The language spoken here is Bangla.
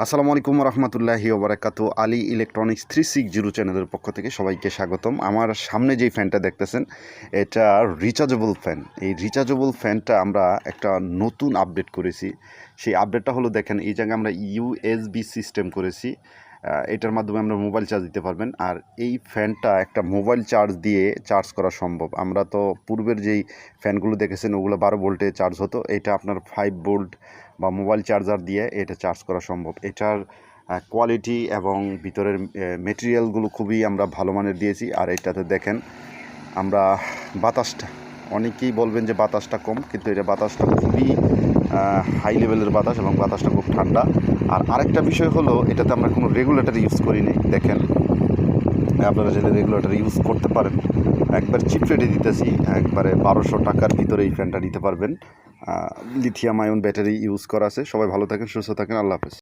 আসসালামু আলাইকুম রহমতুল্লাহি ওবরাকাতু। আলী ইলেকট্রনিক্স 360 চ্যানেলের পক্ষ থেকে সবাইকে স্বাগতম। আমার সামনে যেই ফ্যানটা দেখতেছেন এটা রিচার্জেবল ফ্যান। এই রিচার্জেবল ফ্যানটা আমরা একটা নতুন আপডেট করেছি। সেই আপডেটটা হলো দেখেন, এই জায়গায় আমরা ইউএসবি সিস্টেম করেছি। এটার মাধ্যমে আমরা মোবাইল চার্জ দিতে পারবেন। আর এই ফ্যানটা একটা মোবাইল চার্জ দিয়ে চার্জ করা সম্ভব। আমরা তো পূর্বের যেই ফ্যানগুলো দেখেছেন ওগুলো 12 ভোল্টে চার্জ হতো, এটা আপনার 5 ভোল্ট বা মোবাইল চার্জার দিয়ে এটা চার্জ করা সম্ভব। এটার কোয়ালিটি এবং ভিতরের মেটেরিয়ালগুলো খুবই আমরা ভালো মানের দিয়েছি। আর এটাতে দেখেন আমরা বাতাসটা, অনেকেই বলবেন যে বাতাসটা কম, কিন্তু এটা বাতাসটা খুবই হাই লেভেলের বাতাস এবং বাতাসটা খুব ঠান্ডা। আর আরেকটা বিষয় হলো এটাতে আমরা কোনো রেগুলেটর ইউজ করিনি। দেখেন আপনারা যদি রেগুলেটর ইউজ করতে পারেন, একবার চিপ রেটে দিতেছি, একবারে 1200 টাকার ভিতরে এই ফ্যানটা নিতে পারবেন। লিথিয়াম আয়ন ব্যাটারি ইউজ করা আছে। সবাই ভালো থাকেন, সুস্থ থাকেন, আল্লাহ হাফেজ।